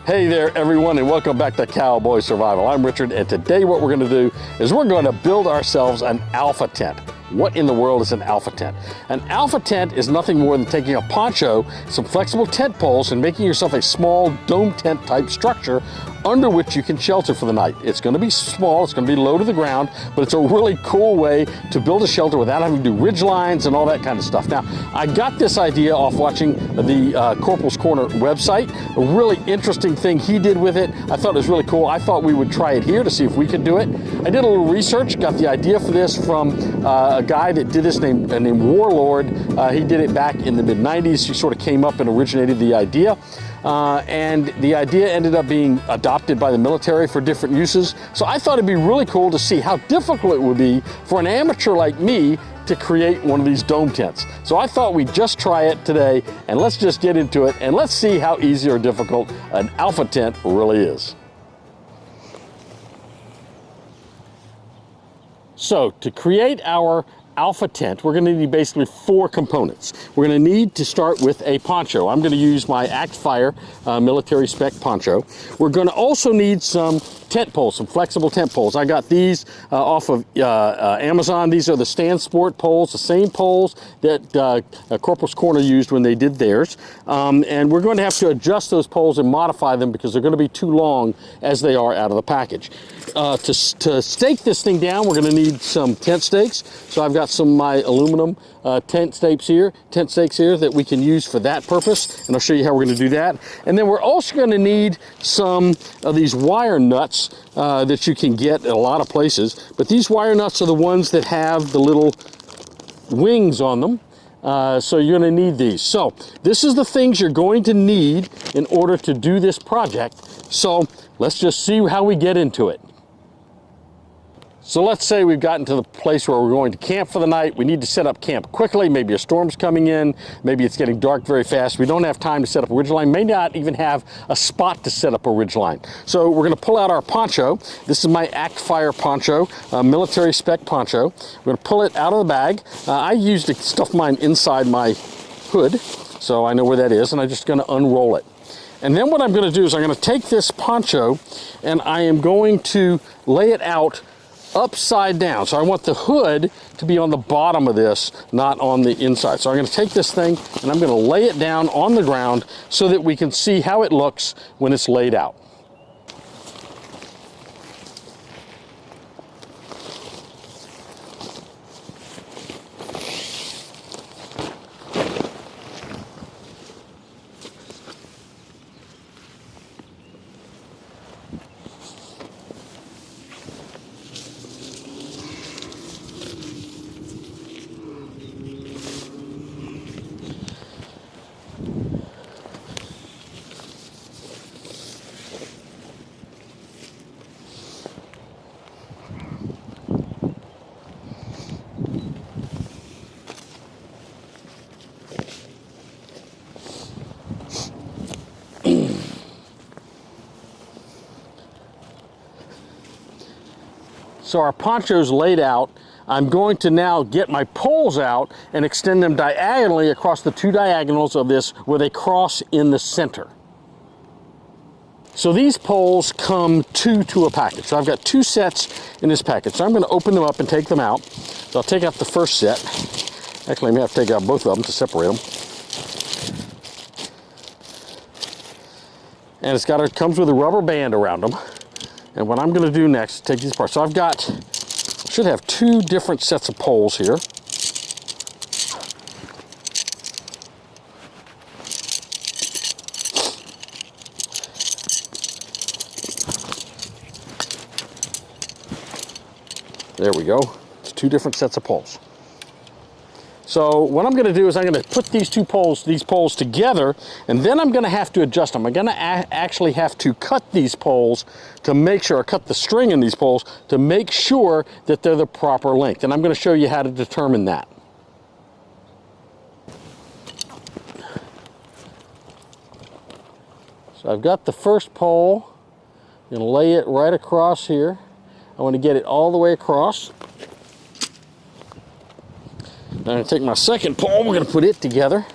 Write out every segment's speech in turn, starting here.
Hey there everyone, and welcome back to Cowboy Survival. I'm Richard, and today what we're going to do is we're going to build ourselves an alpha tent. What in the world is an alpha tent? An alpha tent is nothing more than taking a poncho, some flexible tent poles, and making yourself a small dome tent type structure under which you can shelter for the night. It's going to be small, it's going to be low to the ground, but it's a really cool way to build a shelter without having to do ridge lines and all that kind of stuff. Now, I got this idea off watching the Corporal's Corner website. A really interesting thing he did with it. I thought it was really cool. I thought we would try it here to see if we could do it. I did a little research, got the idea for this from a guy that did this named Warlord. He did it back in the mid-90s. He sort of came up and originated the idea. And the idea ended up being adopted by the military for different uses. So I thought it'd be really cool to see how difficult it would be for an amateur like me to create one of these dome tents. So I thought we'd just try it today, and let's just get into it and let's see how easy or difficult an alpha tent really is. So to create our alpha tent, we're going to need basically 4 components. We're going to need to start with a poncho. I'm going to use my Act Fire military spec poncho. We're going to also need some tent poles, some flexible tent poles. I got these off of Amazon. These are the Stand Sport poles, the same poles that Corporal's Corner used when they did theirs. And we're going to have to adjust those poles and modify them because they're going to be too long as they are out of the package. To stake this thing down, we're going to need some tent stakes. So I've got some of my aluminum tent stakes here that we can use for that purpose, and I'll show you how we're going to do that. And then we're also going to need some of these wire nuts that you can get at a lot of places, but these wire nuts are the ones that have the little wings on them. So you're going to need these. So this is the things you're going to need in order to do this project. So let's just see how we get into it. So let's say we've gotten to the place where we're going to camp for the night. We need to set up camp quickly. Maybe a storm's coming in. Maybe it's getting dark very fast. We don't have time to set up a ridgeline. May not even have a spot to set up a ridgeline. So we're going to pull out our poncho. This is my Act Fire poncho, military spec poncho. We're going to pull it out of the bag. I used to stuff mine inside my hood, so I know where that is, and I'm just going to unroll it. And then what I'm going to do is I'm going to take this poncho and I am going to lay it out upside down. So I want the hood to be on the bottom of this, not on the inside. So I'm going to take this thing and I'm going to lay it down on the ground so that we can see how it looks when it's laid out. So our poncho's laid out. I'm going to now get my poles out and extend them diagonally across the 2 diagonals of this where they cross in the center. So these poles come 2 to a package. So I've got 2 sets in this package. So I'm going to open them up and take them out. So I'll take out the first set. Actually, I may have to take out both of them to separate them. And it comes with a rubber band around them. And what I'm going to do next is take these apart. So should have 2 different sets of poles here. There we go. It's 2 different sets of poles. So what I'm going to do is I'm going to put these poles together, and then I'm going to have to adjust them. I'm going to actually have to cut these poles to make sure, or cut the string in these poles to make sure that they're the proper length. And I'm going to show you how to determine that. So I've got the first pole. I'm going to lay it right across here. I want to get it all the way across. I'm going to take my second pole, we're going to put it together,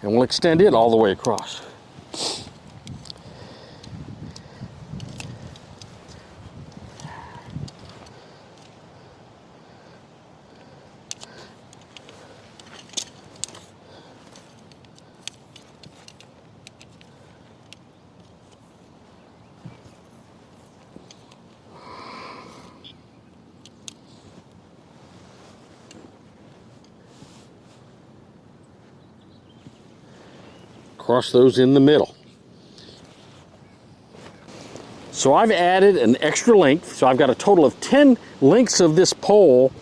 and we'll extend it all the way across. cross those in the middle. So I've added an extra length, so I've got a total of 10 lengths of this pole,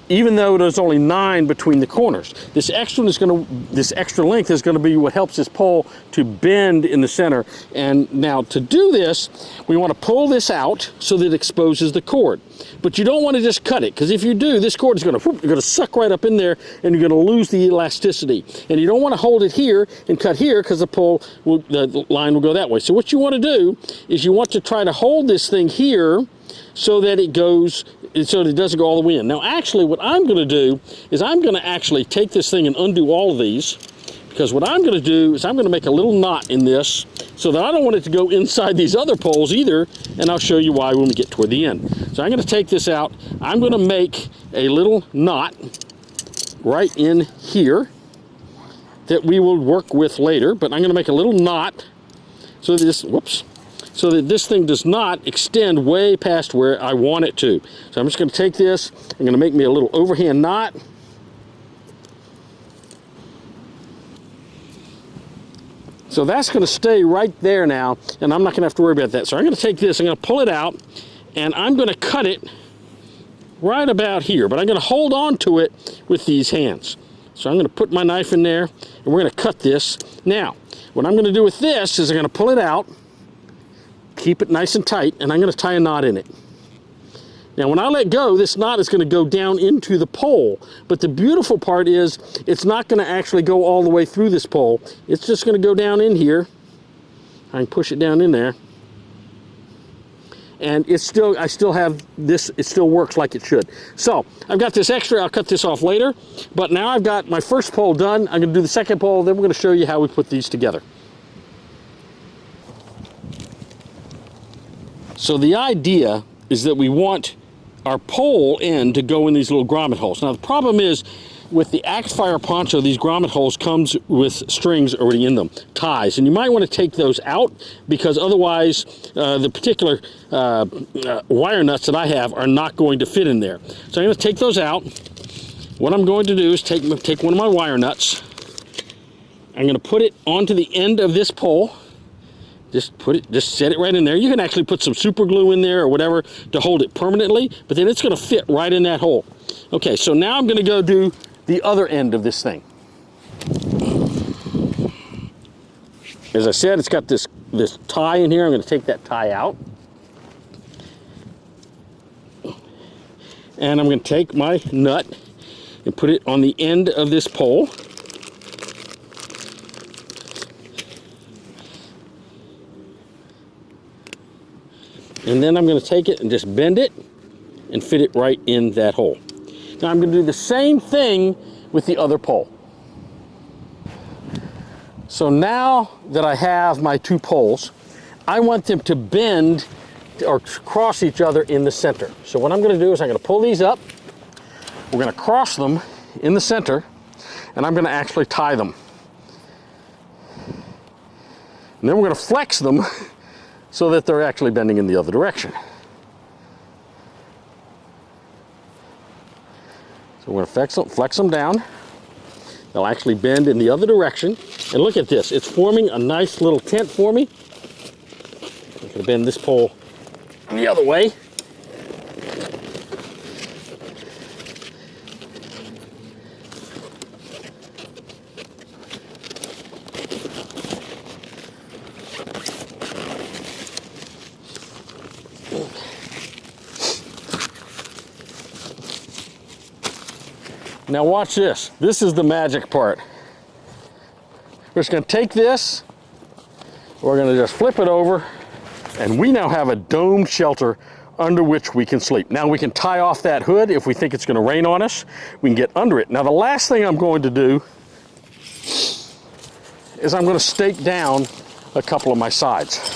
even though there's only 9 between the corners. This extra length is gonna be what helps this pole to bend in the center. And now to do this, we wanna pull this out so that it exposes the cord. But you don't wanna just cut it, because if you do, this cord is gonna, you're gonna suck right up in there and you're gonna lose the elasticity. And you don't wanna hold it here and cut here, because the line will go that way. So what you wanna do is you want to try to hold this thing here so that it doesn't go all the way in. Now actually what I'm going to do is I'm going to actually take this thing and undo all of these, because what I'm going to do is I'm going to make a little knot in this so that I don't want it to go inside these other poles either, and I'll show you why when we get toward the end. So I'm going to take this out. I'm going to make a little knot right in here that we will work with later, but I'm going to make a little knot so that this thing does not extend way past where I want it to. So I'm just going to take this, I'm going to make me a little overhand knot. So that's going to stay right there now, and I'm not going to have to worry about that. So I'm going to take this, I'm going to pull it out, and I'm going to cut it right about here, but I'm going to hold on to it with these hands. So I'm going to put my knife in there, and we're going to cut this. Now, what I'm going to do with this is I'm going to pull it out, keep it nice and tight, and I'm going to tie a knot in it. Now when I let go, this knot is going to go down into the pole, but the beautiful part is it's not going to actually go all the way through this pole. It's just going to go down in here. I can push it down in there, and I still have this, it still works like it should. So I've got this extra, I'll cut this off later, but now I've got my first pole done. I'm going to do the second pole, then we're going to show you how we put these together. So the idea is that we want our pole end to go in these little grommet holes. Now the problem is with the axe fire poncho, these grommet holes comes with strings already in them, ties, and you might want to take those out, because otherwise the particular wire nuts that I have are not going to fit in there. So I'm going to take those out. What I'm going to do is take one of my wire nuts. I'm going to put it onto the end of this pole. Just set it right in there. You can actually put some super glue in there or whatever to hold it permanently, but then it's going to fit right in that hole. Okay, so now I'm going to go do the other end of this thing. As I said, it's got this tie in here. I'm going to take that tie out. And I'm going to take my nut and put it on the end of this pole. And then I'm going to take it and just bend it and fit it right in that hole. Now I'm going to do the same thing with the other pole. So now that I have my two poles, I want them to bend or cross each other in the center. So what I'm going to do is I'm going to pull these up, we're going to cross them in the center, and I'm going to actually tie them. And then we're going to flex them so that they're actually bending in the other direction. So we're going to flex them down. They'll actually bend in the other direction. And look at this, it's forming a nice little tent for me. I'm going to bend this pole the other way. Now watch this. This is the magic part. We're just going to take this, we're going to just flip it over, and we now have a domed shelter under which we can sleep. Now we can tie off that hood if we think it's going to rain on us. We can get under it. Now the last thing I'm going to do is I'm going to stake down a couple of my sides.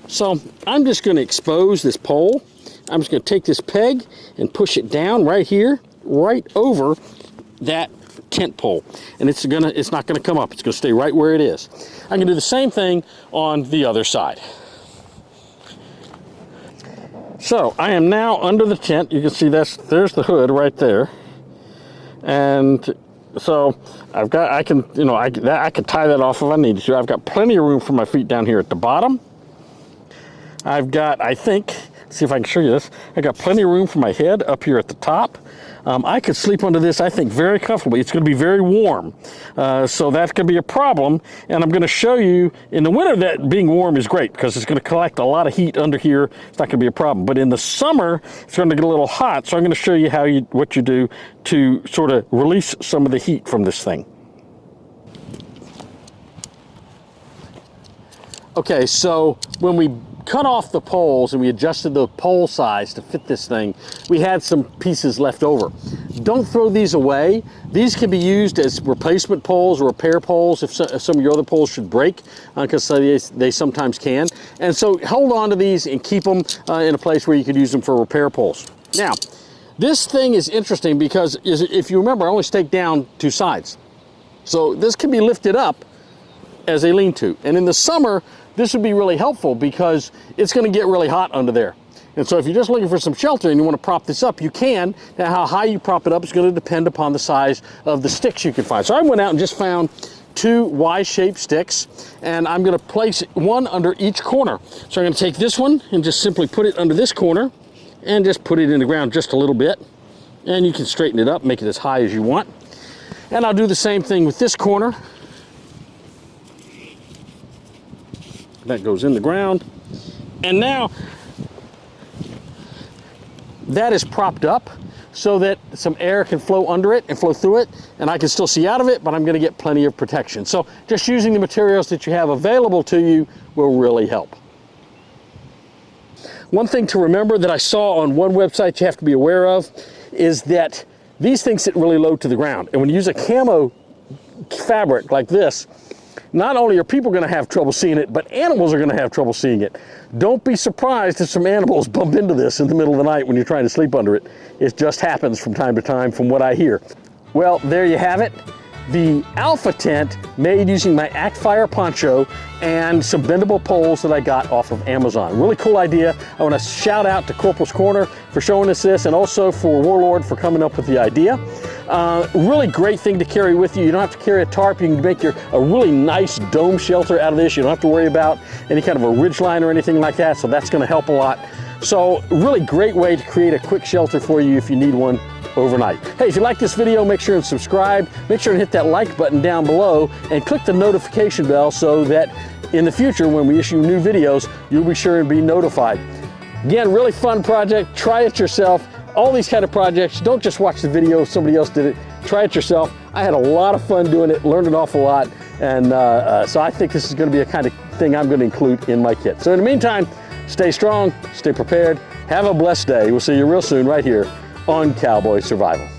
So I'm just going to expose this pole. I'm just going to take this peg and push it down right here, right over that tent pole. And it's not going to come up. It's going to stay right where it is. I can do the same thing on the other side. So I am now under the tent. You can see there's the hood right there. And so I can tie that off if I need to. I've got plenty of room for my feet down here at the bottom. I've got, see if I can show you this. I got plenty of room for my head up here at the top. I could sleep under this, I think, very comfortably. It's going to be very warm, so that could be a problem. And I'm going to show you, in the winter, that being warm is great because it's going to collect a lot of heat under here. It's not going to be a problem. But in the summer, it's going to get a little hot, so I'm going to show you what you do to sort of release some of the heat from this thing. Okay, so when we cut off the poles and we adjusted the pole size to fit this thing, we had some pieces left over. Don't throw these away. These can be used as replacement poles or repair poles if some of your other poles should break, because they sometimes can. And so hold on to these and keep them in a place where you could use them for repair poles. Now, this thing is interesting because if you remember, I only staked down 2 sides. So this can be lifted up as a lean-to. And in the summer, this would be really helpful because it's going to get really hot under there. And so if you're just looking for some shelter and you want to prop this up, you can. Now, how high you prop it up is going to depend upon the size of the sticks you can find. So I went out and just found 2 Y-shaped sticks, and I'm going to place one under each corner. So I'm going to take this one and just simply put it under this corner and just put it in the ground just a little bit. And you can straighten it up, make it as high as you want. And I'll do the same thing with this corner. That goes in the ground. And now that is propped up so that some air can flow under it and flow through it, and I can still see out of it, but I'm going to get plenty of protection. So just using the materials that you have available to you will really help. One thing to remember that I saw on one website you have to be aware of is that these things sit really low to the ground. And when you use a camo fabric like this, not only are people going to have trouble seeing it, but animals are going to have trouble seeing it. Don't be surprised if some animals bump into this in the middle of the night when you're trying to sleep under it. It just happens from time to time from what I hear. Well, there you have it. The Alpha tent made using my Actfire poncho and some bendable poles that I got off of Amazon. Really cool idea. I want to shout out to Corporal's Corner for showing us this, and also for Warlord for coming up with the idea. Really great thing to carry with you. You don't have to carry a tarp. You can make a really nice dome shelter out of this. You don't have to worry about any kind of a ridgeline or anything like that, so that's going to help a lot. So really great way to create a quick shelter for you if you need one overnight. Hey, if you like this video, make sure and subscribe. Make sure and hit that like button down below and click the notification bell so that in the future when we issue new videos, you'll be sure and be notified. Again, really fun project. Try it yourself. All these kind of projects, don't just watch the video if somebody else did it. Try it yourself. I had a lot of fun doing it, learned an awful lot, and so I think this is going to be a kind of thing I'm going to include in my kit. So in the meantime, stay strong, stay prepared, have a blessed day. We'll see you real soon right here on Cowboy Survival.